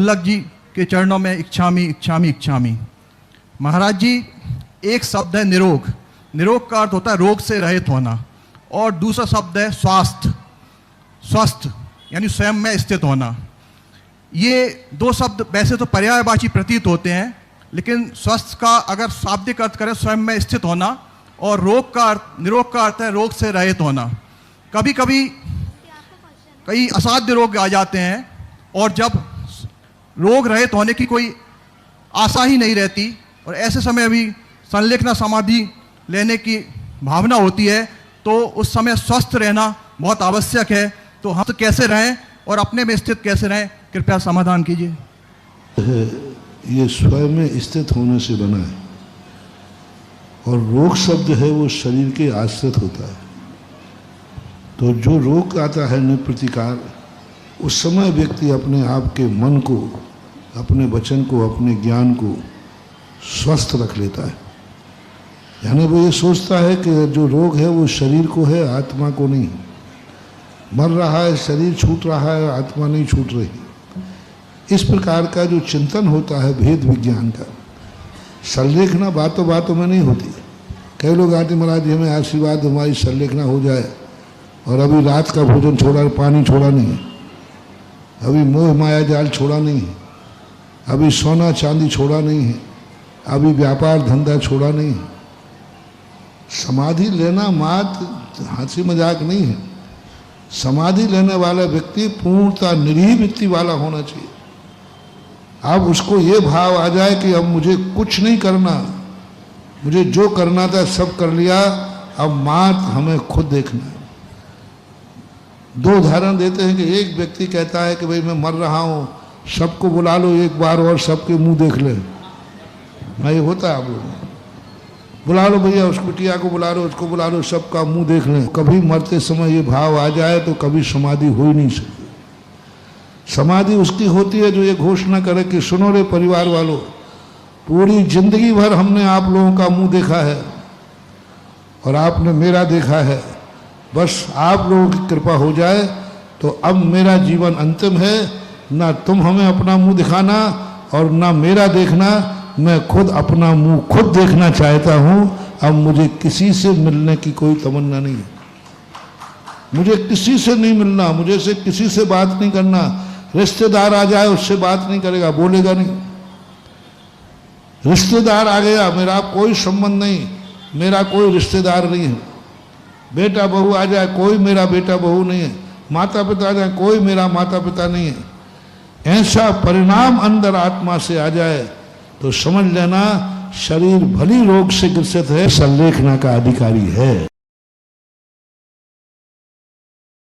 गुल्लक जी के चरणों में इच्छामी इच्छामी इच्छामी। महाराज जी, एक शब्द है निरोग। निरोग का अर्थ होता है रोग से रहित होना, और दूसरा शब्द है स्वास्थ्य। स्वस्थ यानी स्वयं में स्थित होना। ये दो शब्द वैसे तो पर्यायवाची प्रतीत होते हैं, लेकिन स्वस्थ का अगर शाब्दिक अर्थ करें स्वयं में स्थित होना, और रोग का अर्थ, निरोग का अर्थ है रोग से रहित होना। कभी कभी कई असाध्य रोग आ जाते हैं, और जब रोग रहित होने की कोई आशा ही नहीं रहती, और ऐसे समय भी संलेखना समाधि लेने की भावना होती है, तो उस समय स्वस्थ रहना बहुत आवश्यक है। तो हम तो कैसे रहें और अपने में स्थित कैसे रहें, कृपया समाधान कीजिए। ये स्वयं में स्थित होने से बना है, और रोग शब्द है वो शरीर के आश्रित होता है। तो जो रोग आता है निप्रतिकार, उस समय व्यक्ति अपने आप के मन को, अपने वचन को, अपने ज्ञान को स्वस्थ रख लेता है। यानी वो ये सोचता है कि जो रोग है वो शरीर को है, आत्मा को नहीं। मर रहा है शरीर, छूट रहा है, आत्मा नहीं छूट रही। इस प्रकार का जो चिंतन होता है भेद विज्ञान का, संलेखना बातों बातों में नहीं होती। कई लोग आते, महाराज हमें आशीर्वाद, हमारी संलेखना हो जाए, और अभी रात का भोजन छोड़ा, पानी छोड़ा नहीं है, अभी मोह माया जाल छोड़ा नहीं है, अभी सोना चांदी छोड़ा नहीं है, अभी व्यापार धंधा छोड़ा नहीं है। समाधि लेना मात हंसी मजाक नहीं है। समाधि लेने वाला व्यक्ति पूर्णता निरीह वृत्ति वाला होना चाहिए। अब उसको ये भाव आ जाए कि अब मुझे कुछ नहीं करना, मुझे जो करना था सब कर लिया, अब मात हमें खुद देखना है। दो उदाहरण देते हैं कि एक व्यक्ति कहता है कि भाई मैं मर रहा हूँ, सबको बुला लो एक बार और सबके मुंह देख ले। ना ये होता है आप लोगों, बुला लो भैया, उस कुटिया को बुला लो, उसको बुला लो, सबका मुंह देख लें। कभी मरते समय ये भाव आ जाए तो कभी समाधि हो ही नहीं सकती। समाधि उसकी होती है जो ये घोषणा करे कि सुनो रे परिवार वालों, पूरी जिंदगी भर हमने आप लोगों का मुंह देखा है और आपने मेरा देखा है, बस आप लोगों की कृपा हो जाए तो अब मेरा जीवन अंतिम है। ना तुम हमें अपना मुंह दिखाना और ना मेरा देखना, मैं खुद अपना मुंह खुद देखना चाहता हूँ। अब मुझे किसी से मिलने की कोई तमन्ना नहीं है, मुझे किसी से नहीं मिलना, मुझे से किसी से बात नहीं करना। रिश्तेदार आ जाए उससे बात नहीं करेगा, बोलेगा नहीं। रिश्तेदार आ गया, मेरा कोई संबंध नहीं, मेरा कोई रिश्तेदार नहीं है। बेटा बहू आ जाए, कोई मेरा बेटा बहू नहीं है। माता पिता आ जाए, कोई मेरा माता पिता नहीं है। ऐसा परिणाम अंदर आत्मा से आ जाए तो समझ लेना शरीर भली रोग से ग्रसित है, संलेखना का अधिकारी है।